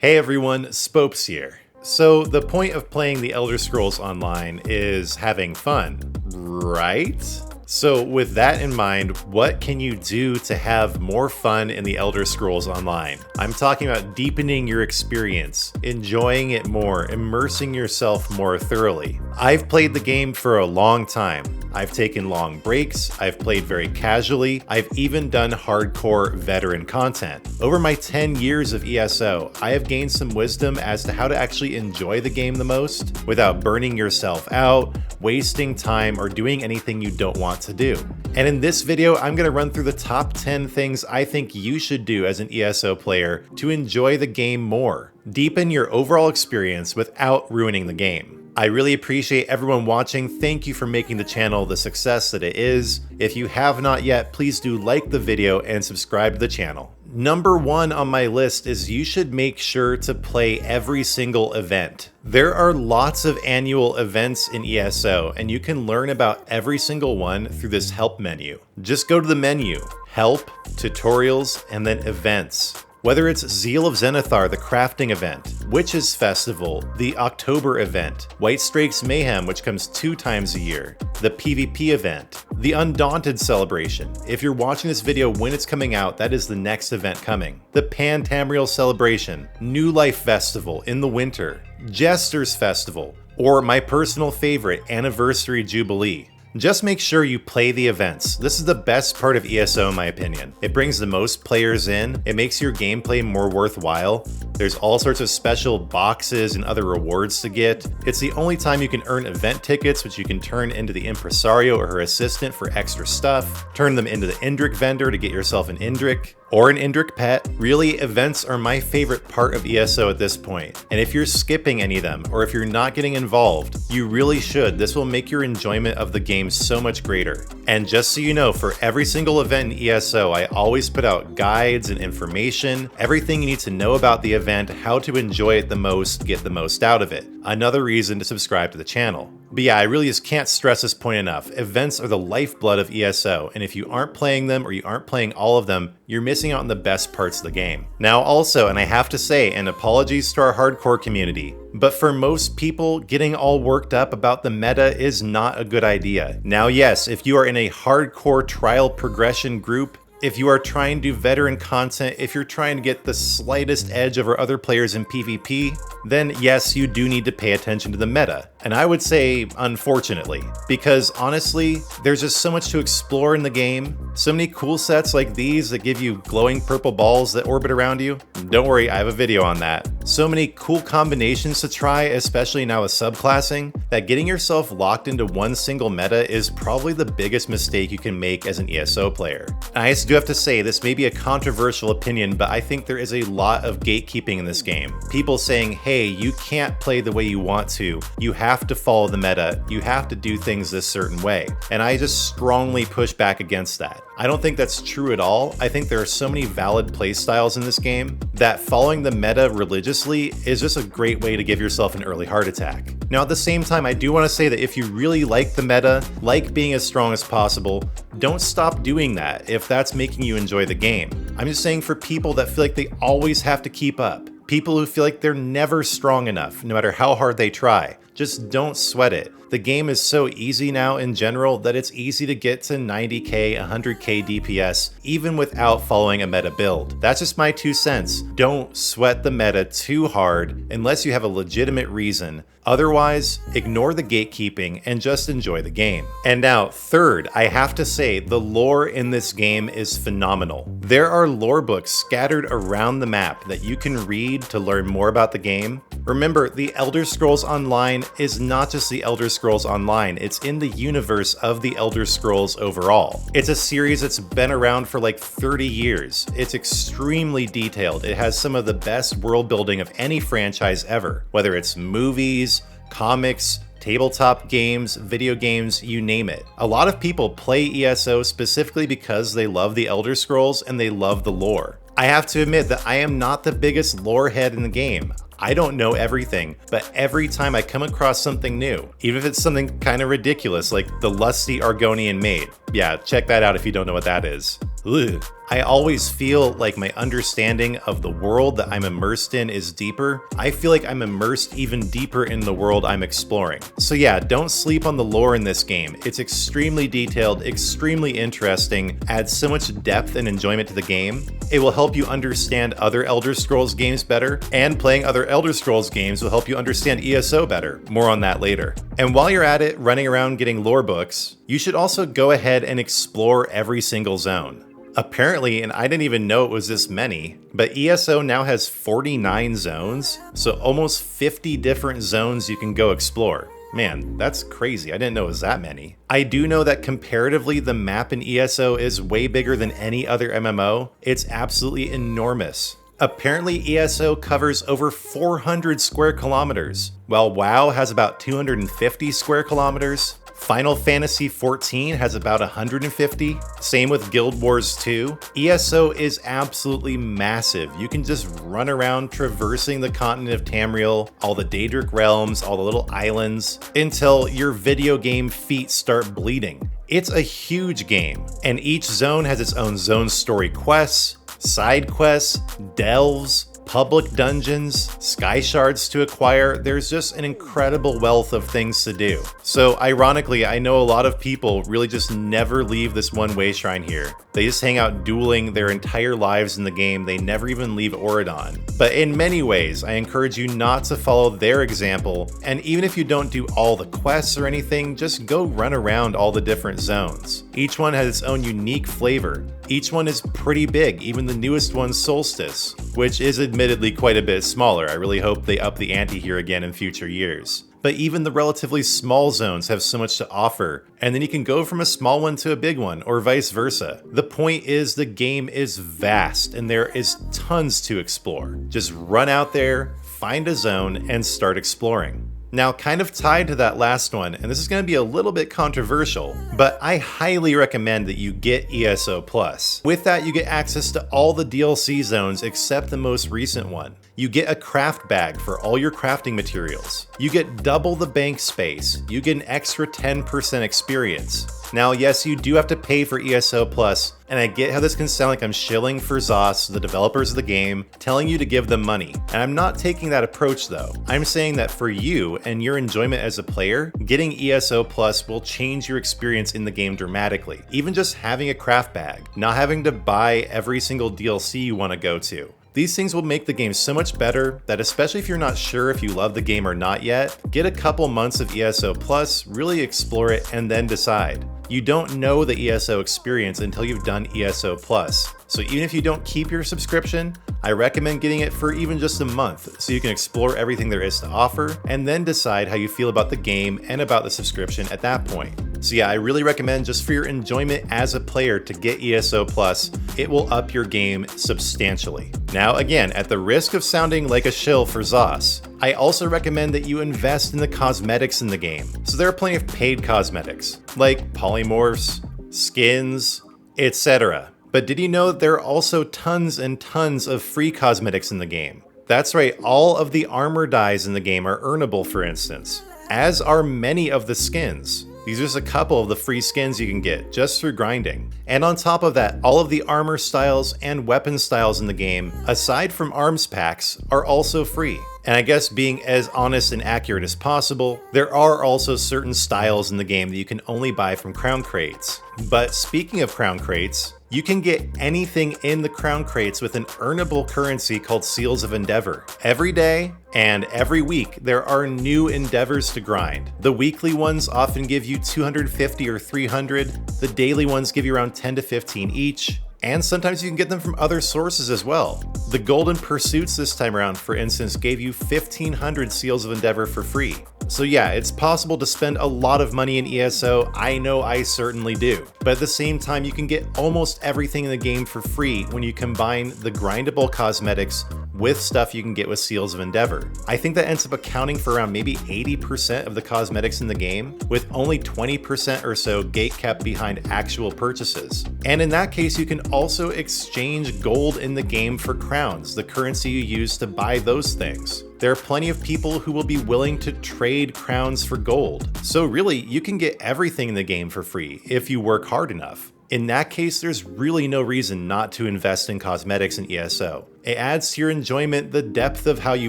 Hey everyone, Spopes here. So the point of playing the Elder Scrolls Online is having fun, right? So with that in mind, what can you do to have more fun in the Elder Scrolls Online? I'm talking about deepening your experience, enjoying it more, immersing yourself more thoroughly. I've played the game for a long time. I've taken long breaks, I've played very casually, I've even done hardcore veteran content. Over my 10 years of ESO, I have gained some wisdom as to how to actually enjoy the game the most without burning yourself out, wasting time, or doing anything you don't want to do. And in this video, I'm going to run through the top 10 things I think you should do as an ESO player to enjoy the game more. Deepen your overall experience without ruining the game. I really appreciate everyone watching. Thank you for making the channel the success that it is. If you have not yet, please do like the video and subscribe to the channel. Number one on my list is you should make sure to play every single event. There are lots of annual events in ESO, and you can learn about every single one through this help menu. Just go to the menu, help, tutorials, and then events. Whether it's Zeal of Zenithar, the crafting event, Witches Festival, the October event, White Strakes Mayhem, which comes 2 times a year, the PvP event, the Undaunted celebration. If you're watching this video when it's coming out, that is the next event coming. The Pan-Tamriel celebration, New Life Festival in the winter, Jester's Festival, or my personal favorite, Anniversary Jubilee. Just make sure you play the events. This is the best part of ESO in my opinion. It brings the most players in, it makes your gameplay more worthwhile. There's all sorts of special boxes and other rewards to get. It's the only time you can earn event tickets, which you can turn into the Impresario or her assistant for extra stuff. Turn them into the Indrik vendor to get yourself an Indrik. Or an Indrik pet. Really, events are my favorite part of ESO at this point. And if you're skipping any of them, or if you're not getting involved, you really should. This will make your enjoyment of the game so much greater. And just so you know, for every single event in ESO, I always put out guides and information, everything you need to know about the event, how to enjoy it the most, get the most out of it. Another reason to subscribe to the channel. But yeah, I really just can't stress this point enough. Events are the lifeblood of ESO, and if you aren't playing them or you aren't playing all of them, you're missing out on the best parts of the game. Now also, and I have to say, and apologies to our hardcore community, but for most people, getting all worked up about the meta is not a good idea. Now yes, if you are in a hardcore trial progression group, if you are trying to do veteran content, if you're trying to get the slightest edge over other players in PvP, then yes, you do need to pay attention to the meta. And I would say, unfortunately, because honestly, there's just so much to explore in the game. So many cool sets like these that give you glowing purple balls that orbit around you. Don't worry, I have a video on that. So many cool combinations to try, especially now with subclassing, that getting yourself locked into one single meta is probably the biggest mistake you can make as an ESO player. And I do have to say, this may be a controversial opinion, but I think there is a lot of gatekeeping in this game. People saying, hey, you can't play the way you want to. You have to follow the meta. You have to do things this certain way. And I just strongly push back against that. I don't think that's true at all. I think there are so many valid playstyles in this game that following the meta religiously is just a great way to give yourself an early heart attack. Now at the same time, I do want to say that if you really like the meta, like being as strong as possible, don't stop doing that if that's making you enjoy the game. I'm just saying for people that feel like they always have to keep up, people who feel like they're never strong enough, no matter how hard they try, just don't sweat it. The game is so easy now in general that it's easy to get to 90k, 100k DPS even without following a meta build. That's just my 2 cents. Don't sweat the meta too hard unless you have a legitimate reason. Otherwise, ignore the gatekeeping and just enjoy the game. And now, third, I have to say, the lore in this game is phenomenal. There are lore books scattered around the map that you can read to learn more about the game. Remember, the Elder Scrolls Online is not just the Elder Scrolls Online, it's in the universe of the Elder Scrolls overall. It's a series that's been around for like 30 years. It's extremely detailed. It has some of the best world building of any franchise ever, whether it's movies, comics, tabletop games, video games, you name it. A lot of people play ESO specifically because they love the Elder Scrolls and they love the lore. I have to admit that I am not the biggest lore head in the game. I don't know everything, but every time I come across something new, even if it's something kind of ridiculous like the lusty Argonian maid. Yeah, check that out if you don't know what that is. Ugh. I always feel like my understanding of the world that I'm immersed in is deeper. I feel like I'm immersed even deeper in the world I'm exploring. So yeah, don't sleep on the lore in this game. It's extremely detailed, extremely interesting, adds so much depth and enjoyment to the game. It will help you understand other Elder Scrolls games better, and playing other Elder Scrolls games will help you understand ESO better. More on that later. And while you're at it, running around getting lore books, you should also go ahead and explore every single zone. Apparently, and I didn't even know it was this many, but ESO now has 49 zones, so almost 50 different zones you can go explore. Man, that's crazy. I didn't know it was that many. I do know that comparatively, the map in ESO is way bigger than any other MMO. It's absolutely enormous. Apparently, ESO covers over 400 square kilometers, while WoW has about 250 square kilometers. Final Fantasy XIV has about 150, same with Guild Wars 2. ESO is absolutely massive. You can just run around traversing the continent of Tamriel, all the Daedric realms, all the little islands, until your video game feet start bleeding. It's a huge game, and each zone has its own zone story quests, side quests, delves, public dungeons, sky shards to acquire. There's just an incredible wealth of things to do. So ironically, I know a lot of people really just never leave this one way shrine here. They just hang out dueling their entire lives in the game. They never even leave Auridon. But in many ways, I encourage you not to follow their example. And even if you don't do all the quests or anything, just go run around all the different zones. Each one has its own unique flavor. Each one is pretty big, even the newest one, Solstice, which is admittedly quite a bit smaller. I really hope they up the ante here again in future years. But even the relatively small zones have so much to offer, and then you can go from a small one to a big one, or vice versa. The point is, the game is vast, and there is tons to explore. Just run out there, find a zone, and start exploring. Now, kind of tied to that last one, and this is going to be a little bit controversial, but I highly recommend that you get ESO Plus. With that, you get access to all the DLC zones except the most recent one. You get a craft bag for all your crafting materials. You get double the bank space. You get an extra 10% experience. Now, yes, you do have to pay for ESO Plus, and I get how this can sound like I'm shilling for ZOS, the developers of the game, telling you to give them money. And I'm not taking that approach though. I'm saying that for you and your enjoyment as a player, getting ESO Plus will change your experience in the game dramatically. Even just having a craft bag, not having to buy every single DLC you want to go to. These things will make the game so much better that, especially if you're not sure if you love the game or not yet, get a couple months of ESO Plus, really explore it, and then decide. You don't know the ESO experience until you've done ESO Plus. So even if you don't keep your subscription, I recommend getting it for even just a month so you can explore everything there is to offer and then decide how you feel about the game and about the subscription at that point. So yeah, I really recommend, just for your enjoyment as a player, to get ESO Plus. It will up your game substantially. Now again, at the risk of sounding like a shill for ZOS, I also recommend that you invest in the cosmetics in the game. So there are plenty of paid cosmetics, like polymorphs, skins, etc. But did you know that there are also tons and tons of free cosmetics in the game? That's right, all of the armor dyes in the game are earnable, for instance, as are many of the skins. These are just a couple of the free skins you can get just through grinding. And on top of that, all of the armor styles and weapon styles in the game, aside from arms packs, are also free. And I guess being as honest and accurate as possible, there are also certain styles in the game that you can only buy from crown crates. But speaking of crown crates, you can get anything in the crown crates with an earnable currency called Seals of Endeavor. Every day and every week, there are new endeavors to grind. The weekly ones often give you 250 or 300. The daily ones give you around 10 to 15 each. And sometimes you can get them from other sources as well. The Golden Pursuits this time around, for instance, gave you 1,500 Seals of Endeavor for free. So yeah, it's possible to spend a lot of money in ESO, I know I certainly do. But at the same time, you can get almost everything in the game for free when you combine the grindable cosmetics with stuff you can get with Seals of Endeavor. I think that ends up accounting for around maybe 80% of the cosmetics in the game, with only 20% or so gatekept behind actual purchases. And in that case, you can also exchange gold in the game for crowns, the currency you use to buy those things. There are plenty of people who will be willing to trade crowns for gold. So really, you can get everything in the game for free if you work hard enough. In that case, there's really no reason not to invest in cosmetics in ESO. It adds to your enjoyment the depth of how you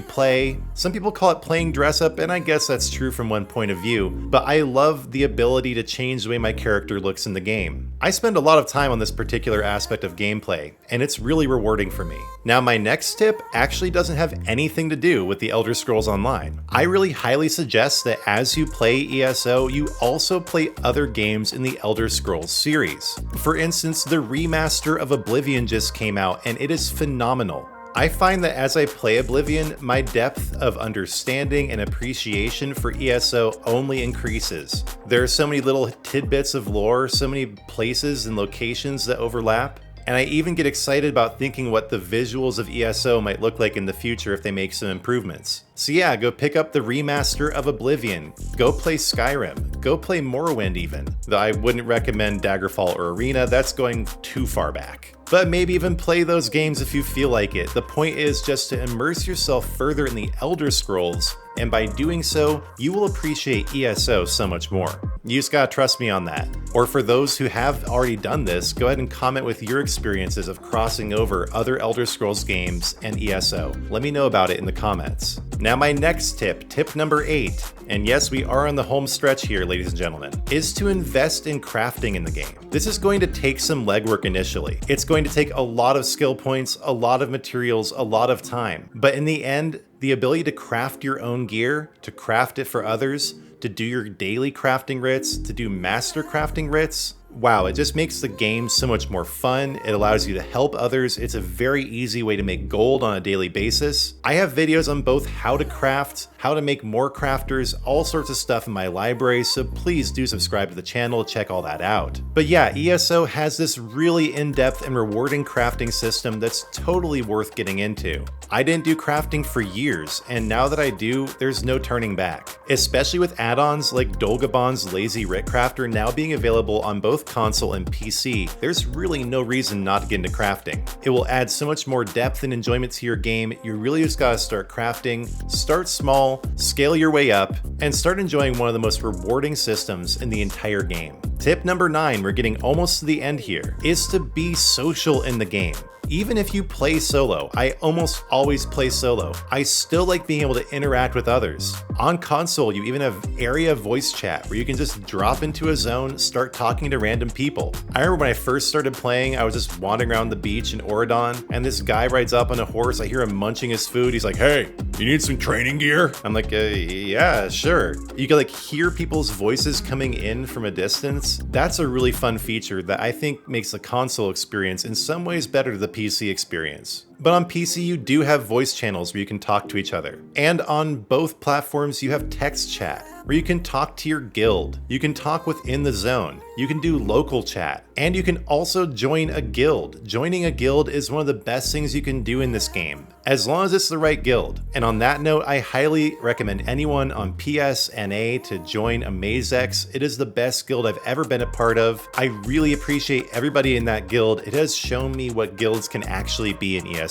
play. Some people call it playing dress up, and I guess that's true from one point of view, but I love the ability to change the way my character looks in the game. I spend a lot of time on this particular aspect of gameplay, and it's really rewarding for me. Now, my next tip actually doesn't have anything to do with the Elder Scrolls Online. I really highly suggest that as you play ESO, you also play other games in the Elder Scrolls series. For instance, the remaster of Oblivion just came out, and it is phenomenal. I find that as I play Oblivion, my depth of understanding and appreciation for ESO only increases. There are so many little tidbits of lore, so many places and locations that overlap, and I even get excited about thinking what the visuals of ESO might look like in the future if they make some improvements. So yeah, go pick up the remaster of Oblivion, go play Skyrim, go play Morrowind even, though I wouldn't recommend Daggerfall or Arena, that's going too far back. But maybe even play those games if you feel like it. The point is just to immerse yourself further in the Elder Scrolls, and by doing so, you will appreciate ESO so much more. You just gotta trust me on that. Or for those who have already done this, go ahead and comment with your experiences of crossing over other Elder Scrolls games and ESO. Let me know about it in the comments. Now my next tip, tip number 8, and yes, we are on the home stretch here, ladies and gentlemen, is to invest in crafting in the game. This is going to take some legwork initially. It's going to take a lot of skill points, a lot of materials, a lot of time. But in the end, the ability to craft your own gear, to craft it for others, to do your daily crafting writs, to do master crafting writs, wow, it just makes the game so much more fun. It allows you to help others. It's a very easy way to make gold on a daily basis. I have videos on both how to craft, how to make more crafters, all sorts of stuff in my library, so please do subscribe to the channel to check all that out. But yeah, ESO has this really in-depth and rewarding crafting system that's totally worth getting into. I didn't do crafting for years, and now that I do, there's no turning back. Especially with add-ons like Dolgabon's Lazy Writ Crafter now being available on both console and PC, there's really no reason not to get into crafting. It will add so much more depth and enjoyment to your game. You really just gotta start crafting, start small, scale your way up, and start enjoying one of the most rewarding systems in the entire game. Tip number 9, we're getting almost to the end here, is to be social in the game. Even if you play solo, I almost always play solo, I still like being able to interact with others. On console, you even have area voice chat where you can just drop into a zone, start talking to random people. I remember when I first started playing, I was just wandering around the beach in Oregon, and this guy rides up on a horse, I hear him munching his food, he's like, "Hey, you need some training gear?" I'm like, yeah, sure. You can like hear people's voices coming in from a distance. That's a really fun feature that I think makes the console experience in some ways better to the PC experience. But on PC, you do have voice channels where you can talk to each other. And on both platforms, you have text chat, where you can talk to your guild. You can talk within the zone. You can do local chat. And you can also join a guild. Joining a guild is one of the best things you can do in this game, as long as it's the right guild. And on that note, I highly recommend anyone on PSNA to join AmazeX. It is the best guild I've ever been a part of. I really appreciate everybody in that guild. It has shown me what guilds can actually be in ESO.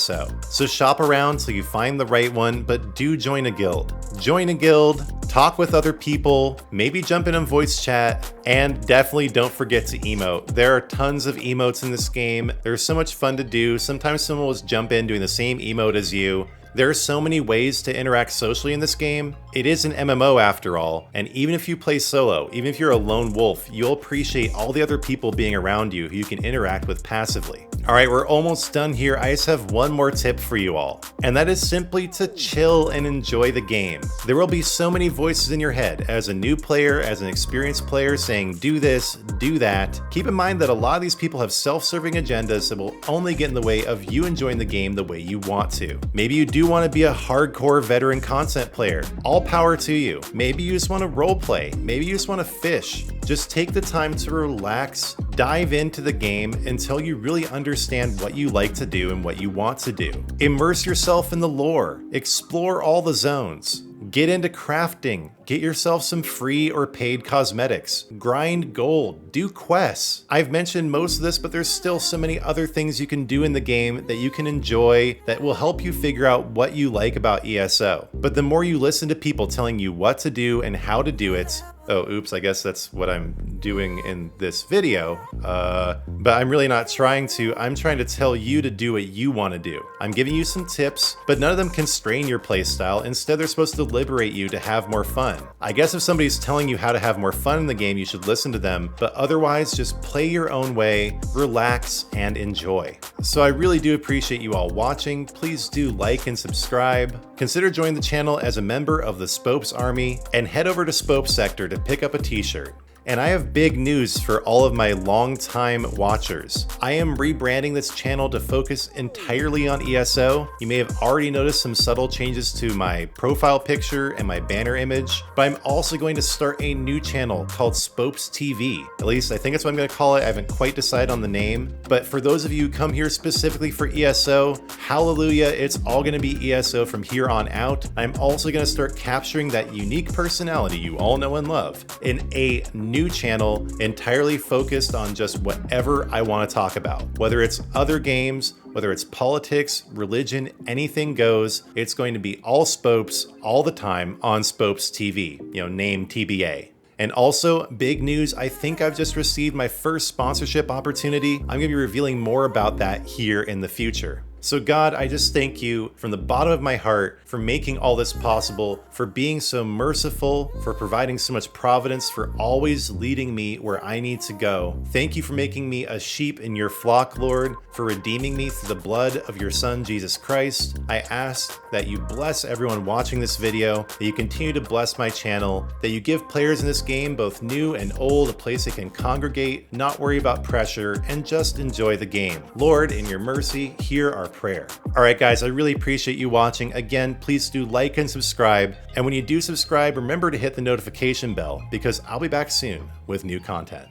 So shop around till you find the right one, but do join a guild. Join a guild, talk with other people, maybe jump in on voice chat, and definitely don't forget to emote. There are tons of emotes in this game. They're so much fun to do. Sometimes someone will just jump in doing the same emote as you. There are so many ways to interact socially in this game. It is an MMO after all, and even if you play solo, even if you're a lone wolf, you'll appreciate all the other people being around you who you can interact with passively. Alright, we're almost done here. I just have one more tip for you all, and that is simply to chill and enjoy the game. There will be so many voices in your head as a new player, as an experienced player saying do this, do that. Keep in mind that a lot of these people have self-serving agendas that will only get in the way of you enjoying the game the way you want to. Maybe you do want to be a hardcore veteran content player. All power to you. Maybe you just want to roleplay. Maybe you just want to fish. Just take the time to relax, Dive into the game until you really understand what you like to do and what you want to do. Immerse yourself in the lore, explore all the zones. Get into crafting, get yourself some free or paid cosmetics, grind gold, do quests. I've mentioned most of this, but there's still so many other things you can do in the game that you can enjoy that will help you figure out what you like about ESO. But the more you listen to people telling you what to do and how to do it, oh, oops, I guess that's what I'm doing in this video. But I'm really not trying to. I'm trying to tell you to do what you want to do. I'm giving you some tips, but none of them constrain your playstyle. Instead, they're supposed to liberate you to have more fun. I guess if somebody's telling you how to have more fun in the game, you should listen to them, but otherwise just play your own way, relax, and enjoy. So I really do appreciate you all watching. Please do like and subscribe. Consider joining the channel as a member of the Spopes Army, and head over to Spopes Sector to pick up a t-shirt. And I have big news for all of my longtime watchers. I am rebranding this channel to focus entirely on ESO. You may have already noticed some subtle changes to my profile picture and my banner image, but I'm also going to start a new channel called Spopes TV. At least I think that's what I'm going to call it. I haven't quite decided on the name, but for those of you who come here specifically for ESO, hallelujah, it's all going to be ESO from here on out. I'm also going to start capturing that unique personality you all know and love in a new channel entirely focused on just whatever I want to talk about. Whether it's other games, whether it's politics, religion, anything goes. It's going to be all Spopes all the time on Spopes TV, name TBA. And also, big news, I think I've just received my first sponsorship opportunity. I'm gonna be revealing more about that here in the future. So God, I just thank you from the bottom of my heart for making all this possible, for being so merciful, for providing so much providence, for always leading me where I need to go. Thank you for making me a sheep in your flock, Lord, for redeeming me through the blood of your Son, Jesus Christ. I ask that you bless everyone watching this video, that you continue to bless my channel, that you give players in this game, both new and old, a place they can congregate, not worry about pressure, and just enjoy the game. Lord, in your mercy, hear our prayer. All right, guys, I really appreciate you watching. Again, please do like and subscribe. And when you do subscribe, remember to hit the notification bell because I'll be back soon with new content.